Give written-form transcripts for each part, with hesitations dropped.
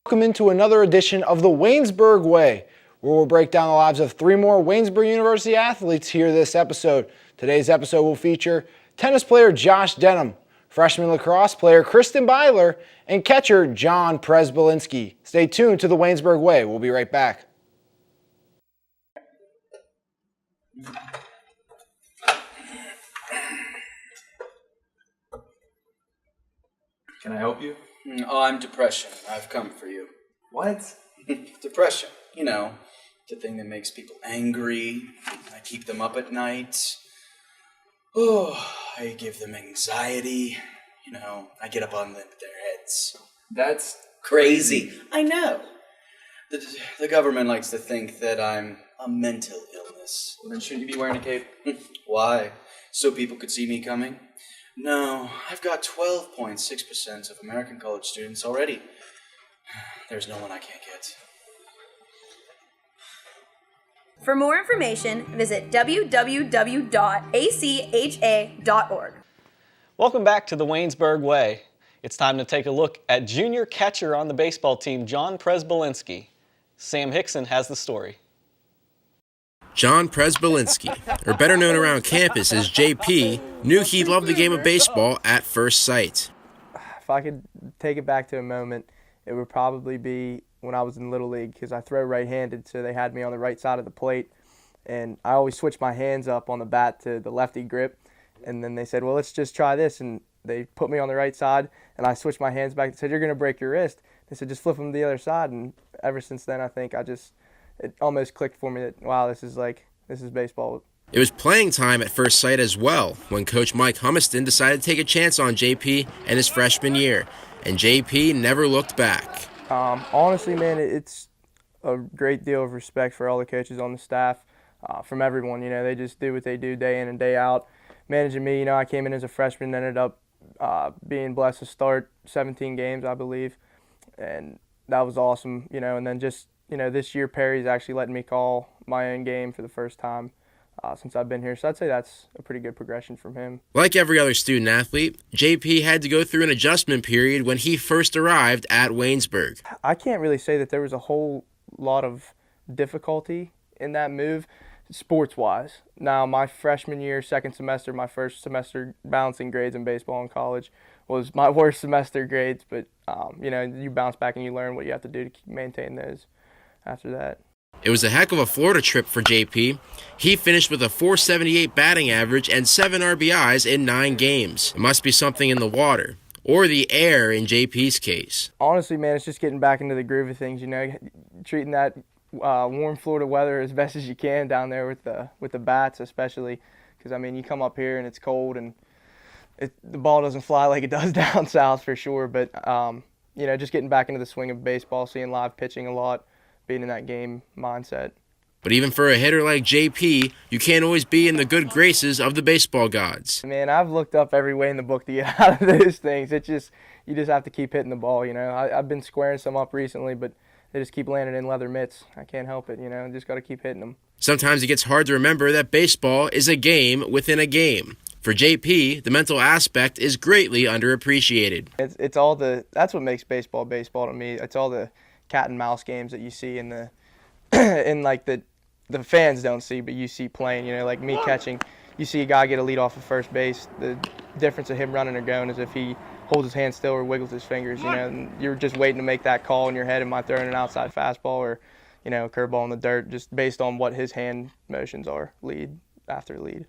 Welcome into another edition of the Waynesburg Way, where we'll break down the lives of 3 more Waynesburg University athletes here this episode. Today's episode will feature tennis player Josh Denham, freshman lacrosse player Kristen Byler, and catcher John Presbolinski. Stay tuned to the Waynesburg Way. We'll be right back. Can I help you? Oh, I'm depression. I've come for you. What? Depression. You know, the thing that makes people angry. I keep them up at night. Oh, I give them anxiety. You know, I get up on their heads. That's Crazy. I know. The government likes to think that I'm a mental illness. Well, then shouldn't you be wearing a cape? Why? So people could see me coming? No, I've got 12.6% of American college students already. There's no one I can't get. For more information, visit www.acha.org. Welcome back to the Waynesburg Way. It's time to take a look at junior catcher on the baseball team, John Presbolinski. Sam Hickson has the story. John Presbolinski, or better known around campus as JP, knew he loved the game of baseball at first sight. If I could take it back to a moment, it would probably be when I was in Little League, because I throw right-handed, so they had me on the right side of the plate, and I always switched my hands up on the bat to the lefty grip, and then they said, well, let's just try this, and they put me on the right side, and I switched my hands back and said, you're going to break your wrist. They said, just flip them to the other side, and ever since then, I think it almost clicked for me that, wow, this is baseball. It was playing time at first sight as well when Coach Mike Humiston decided to take a chance on JP in his freshman year, and JP never looked back. Honestly, man, it's a great deal of respect for all the coaches on the staff, from everyone. You know, they just do what they do day in and day out. Managing me, you know, I came in as a freshman, ended up being blessed to start 17 games, I believe, and that was awesome, you know, and then just, you know, this year Perry's actually letting me call my own game for the first time since I've been here. So I'd say that's a pretty good progression from him. Like every other student athlete, JP had to go through an adjustment period when he first arrived at Waynesburg. I can't really say that there was a whole lot of difficulty in that move, sports-wise. Now, my freshman year, second semester, my first semester balancing grades in baseball in college was my worst semester grades, but, you know, you bounce back and you learn what you have to do to maintain those after that. It was a heck of a Florida trip for JP. He finished with a .478 batting average and 7 RBIs in 9 games. It must be something in the water, or the air in JP's case. Honestly, man, it's just getting back into the groove of things, you know, treating that warm Florida weather as best as you can down there with the bats, especially because, I mean, you come up here and it's cold and the ball doesn't fly like it does down south for sure, but, you know, just getting back into the swing of baseball, seeing live pitching a lot, being in that game mindset. But even for a hitter like JP, you can't always be in the good graces of the baseball gods. Man, I've looked up every way in the book to get out of those things. You just have to keep hitting the ball, you know. I've been squaring some up recently, but they just keep landing in leather mitts. I can't help it, you know. Just got to keep hitting them. Sometimes it gets hard to remember that baseball is a game within a game. For JP, the mental aspect is greatly underappreciated. That's what makes baseball to me. It's all the cat and mouse games that you see in the fans don't see, but you see playing, you know, like me catching. You see a guy get a lead off of first base. The difference of him running or going is if he holds his hand still or wiggles his fingers, you know, and you're just waiting to make that call in your head. Am I throwing an outside fastball or, you know, a curveball in the dirt, just based on what his hand motions are, lead after lead.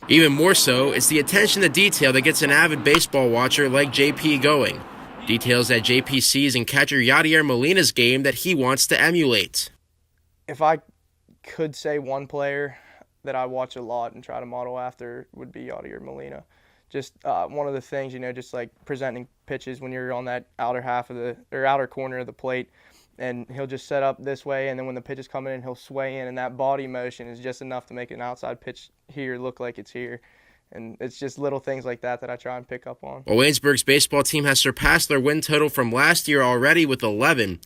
Even more so, it's the attention to detail that gets an avid baseball watcher like JP going. Details that JP sees in catcher Yadier Molina's game that he wants to emulate. If I could say one player that I watch a lot and try to model after would be Yadier Molina. Just one of the things, you know, just like presenting pitches when you're on that outer corner of the plate, and he'll just set up this way, and then when the pitch is coming in, he'll sway in, and that body motion is just enough to make an outside pitch here look like it's here. And it's just little things like that I try and pick up on. While Waynesburg's baseball team has surpassed their win total from last year already with 11,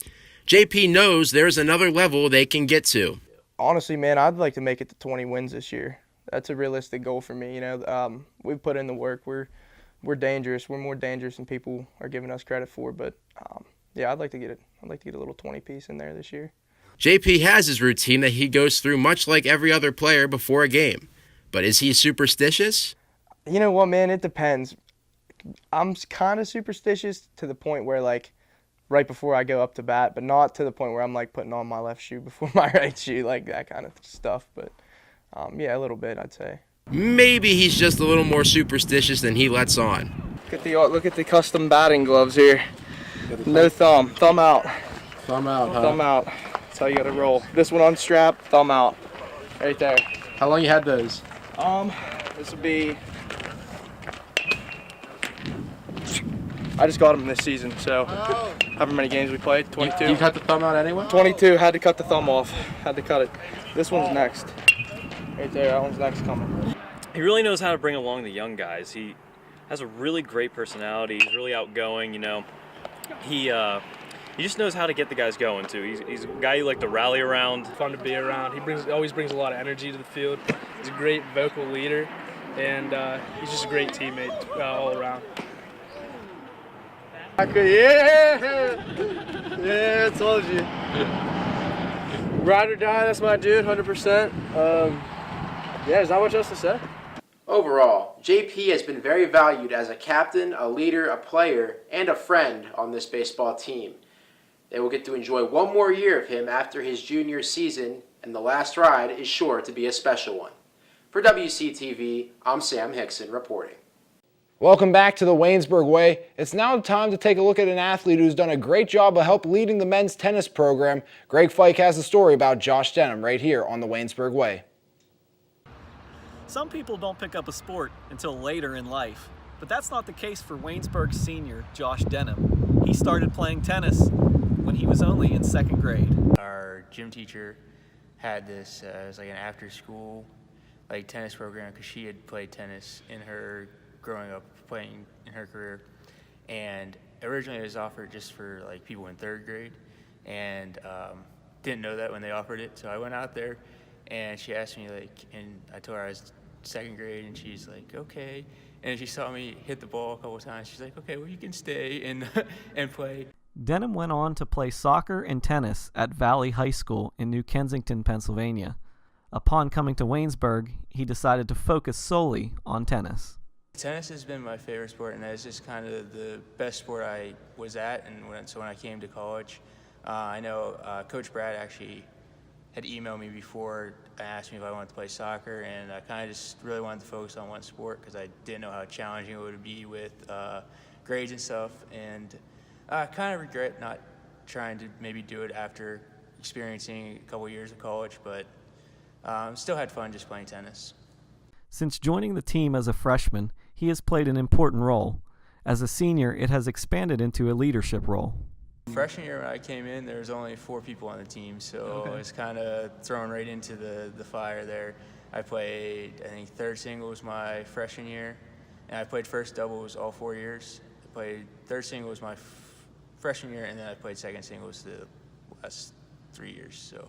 JP knows there's another level they can get to. Honestly, man, I'd like to make it to 20 wins this year. That's a realistic goal for me. You know, we've put in the work. We're dangerous. We're more dangerous than people are giving us credit for. But Yeah, I'd like to get it. I'd like to get a little 20-piece in there this year. JP has his routine that he goes through much like every other player before a game. But is he superstitious? You know what, man? It depends. I'm kind of superstitious to the point where, like, right before I go up to bat, but not to the point where I'm, like, putting on my left shoe before my right shoe, like that kind of stuff. But, yeah, a little bit, I'd say. Maybe he's just a little more superstitious than he lets on. Look at the custom batting gloves here. No thumb. Thumb out. Thumb out, huh? Thumb out. That's how you got to roll. This one unstrapped, thumb out. Right there. How long you had those? This would be... I just got them this season, so however many games we played, 22. You cut the thumb out anyway? 22, had to cut the thumb off. Had to cut it. This one's next. Right there, that one's next coming. He really knows how to bring along the young guys. He has a really great personality. He's really outgoing, you know. He just knows how to get the guys going, too. He's a guy you like to rally around. Fun to be around. He always brings a lot of energy to the field. He's a great vocal leader, and he's just a great teammate all around. Yeah, I told you. Ride or die, that's my dude, 100%. Yeah, there's not much else to say. Overall, JP has been very valued as a captain, a leader, a player, and a friend on this baseball team. They will get to enjoy one more year of him after his junior season, and the last ride is sure to be a special one. For WCTV, I'm Sam Hickson reporting. Welcome back to the Waynesburg Way. It's now time to take a look at an athlete who's done a great job of help leading the men's tennis program. Greg Fike has a story about Josh Denham right here on the Waynesburg Way. Some people don't pick up a sport until later in life, but that's not the case for Waynesburg senior Josh Denham. He started playing tennis when he was only in second grade. Our gym teacher had this, it was like an after-school tennis program because she had played tennis in her growing up, playing in her career, and originally it was offered just for people in third grade, and didn't know that when they offered it, so I went out there and she asked me and I told her I was second grade, and she's like, okay, and she saw me hit the ball a couple of times. She's like, okay, well, you can stay and and play. Denham went on to play soccer and tennis at Valley High School in New Kensington, Pennsylvania. Upon coming to Waynesburg, he decided to focus solely on tennis. Tennis has been my favorite sport, and that's just kind of the best sport I was at. And so when I came to college, I know Coach Brad actually had emailed me before and asked me if I wanted to play soccer, and I kind of just really wanted to focus on one sport because I didn't know how challenging it would be with grades and stuff. And I kind of regret not trying to maybe do it after experiencing a couple years of college, but still had fun just playing tennis. Since joining the team as a freshman, he has played an important role. As a senior, it has expanded into a leadership role. Freshman year when I came in, there was only 4 people on the team, so I was kind of thrown right into the fire there. I played, I think, third singles my freshman year, and I played first doubles all 4 years. I played third singles my freshman year, and then I played second singles the last 3 years. So,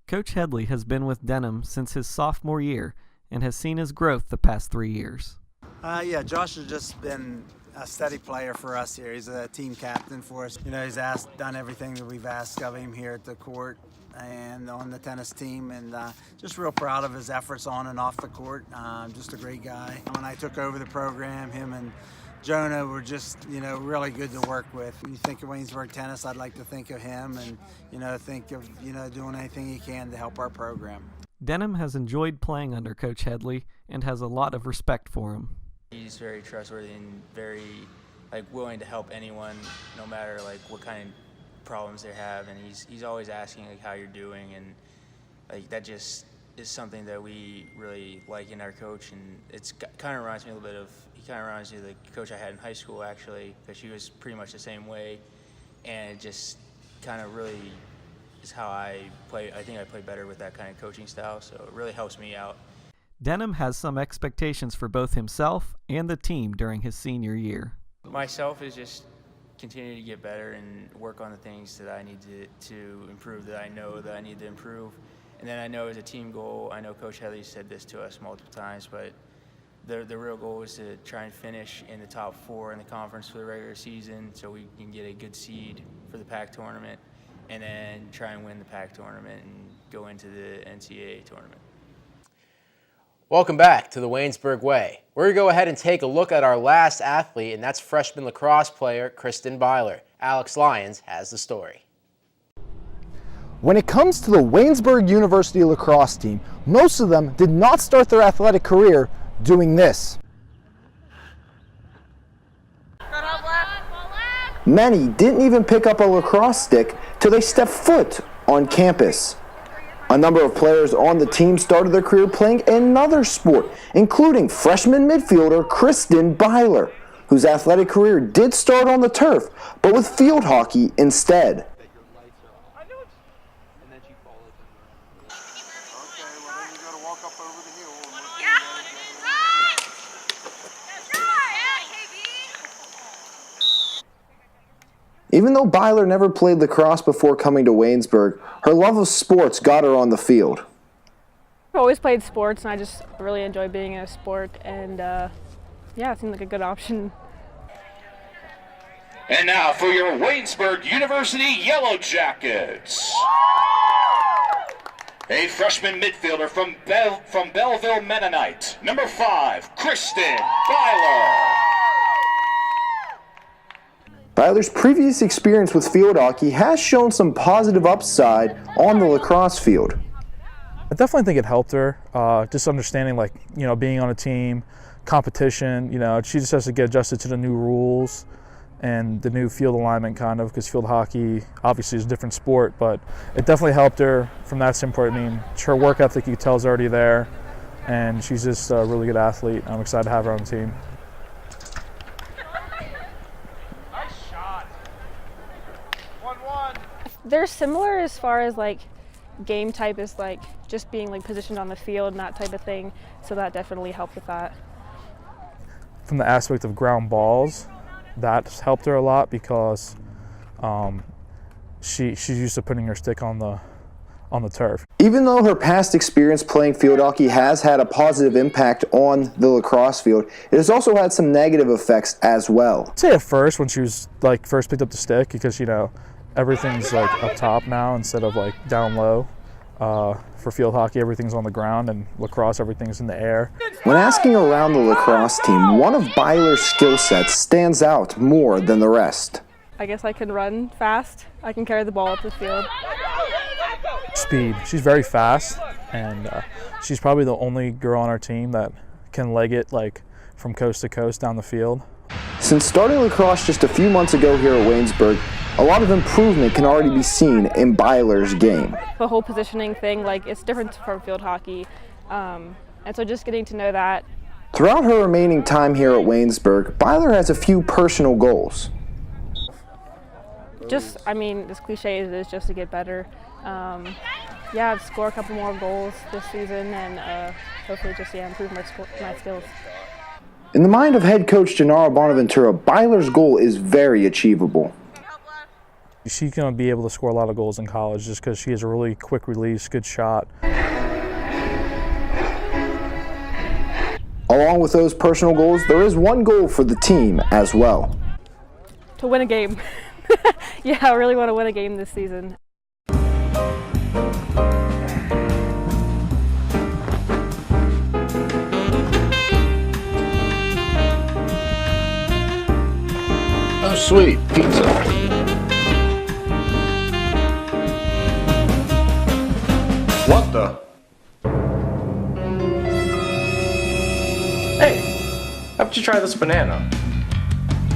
Coach Headley has been with Denham since his sophomore year and has seen his growth the past 3 years. Yeah, Josh has just been a steady player for us here. He's a team captain for us. You know, he's done everything that we've asked of him here at the court and on the tennis team, and just real proud of his efforts on and off the court. Just a great guy. When I took over the program, him and Jonah were just, really good to work with. When you think of Waynesburg tennis, I'd like to think of him and, think of, doing anything he can to help our program. Denham has enjoyed playing under Coach Headley and has a lot of respect for him. He's very trustworthy and very willing to help anyone, no matter what kind of problems they have, and he's always asking how you're doing, and that just is something that we really like in our coach. And it's kind of reminds me a little bit of the coach I had in high school, actually, because she was pretty much the same way, and it just kind of really is how I play. I think I play better with that kind of coaching style, so it really helps me out. Denham has some expectations for both himself and the team during his senior year. Myself is just continue to get better and work on the things that I need to improve, that I know that I need to improve. And then I know as a team goal, I know Coach Headley said this to us multiple times, but the real goal is to try and finish in the top 4 in the conference for the regular season so we can get a good seed for the PAC tournament, and then try and win the PAC tournament and go into the NCAA tournament. Welcome back to the Waynesburg Way. We're going to go ahead and take a look at our last athlete, and that's freshman lacrosse player Kristen Byler. Alex Lyons has the story. When it comes to the Waynesburg University lacrosse team, most of them did not start their athletic career doing this. Many didn't even pick up a lacrosse stick till they stepped foot on campus. A number of players on the team started their career playing another sport, including freshman midfielder Kristen Byler, whose athletic career did start on the turf, but with field hockey instead. Even though Byler never played lacrosse before coming to Waynesburg, her love of sports got her on the field. I've always played sports, and I just really enjoy being in a sport, and yeah, it seemed like a good option. And now for your Waynesburg University Yellow Jackets. A freshman midfielder from Belleville Mennonite, number 5, Kristen Byler. Byler's previous experience with field hockey has shown some positive upside on the lacrosse field. I definitely think it helped her, just understanding, like, you know, being on a team, competition, you know, she just has to get adjusted to the new rules and the new field alignment kind of, because field hockey obviously is a different sport, but it definitely helped her from that standpoint. I mean, her work ethic, you can tell, is already there, and she's just a really good athlete. I'm excited to have her on the team. They're similar as far as like game type is like just being like positioned on the field and that type of thing, so that definitely helped with that. From the aspect of ground balls, that's helped her a lot because she's used to putting her stick on the turf. Even though her past experience playing field hockey has had a positive impact on the lacrosse field, it has also had some negative effects as well. I'd say at first, when she was like first picked up the stick, because, you know, everything's like up top now instead of like down low. For field hockey, everything's on the ground, and lacrosse, everything's in the air. When asking around the lacrosse team, one of Byler's skill sets stands out more than the rest. I guess I can run fast. I can carry the ball up the field. Speed. She's very fast, and she's probably the only girl on our team that can leg it like from coast to coast down the field. Since starting lacrosse just a few months ago here at Waynesburg, a lot of improvement can already be seen in Byler's game. The whole positioning thing, like, it's different from field hockey, and so just getting to know that. Throughout her remaining time here at Waynesburg, Byler has a few personal goals. Just, I mean, as cliche as it is, just to get better. Yeah, score a couple more goals this season, and hopefully just improve my skills. In the mind of head coach Gennaro Bonaventura, Byler's goal is very achievable. She's going to be able to score a lot of goals in college just because she has a really quick release, good shot. Along with those personal goals, there is one goal for the team as well. To win a game. Yeah, I really want to win a game this season. Oh, sweet. Pizza. What the? Hey, how about you try this banana?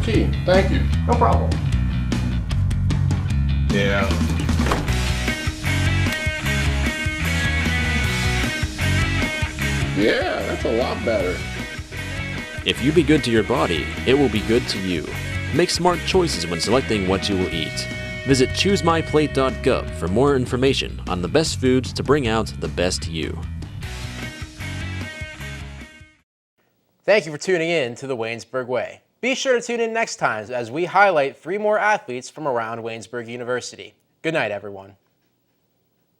Gee, thank you. No problem. Yeah. Yeah, that's a lot better. If you be good to your body, it will be good to you. Make smart choices when selecting what you will eat. Visit choosemyplate.gov for more information on the best foods to bring out the best you. Thank you for tuning in to the Waynesburg Way. Be sure to tune in next time as we highlight 3 more athletes from around Waynesburg University. Good night, everyone.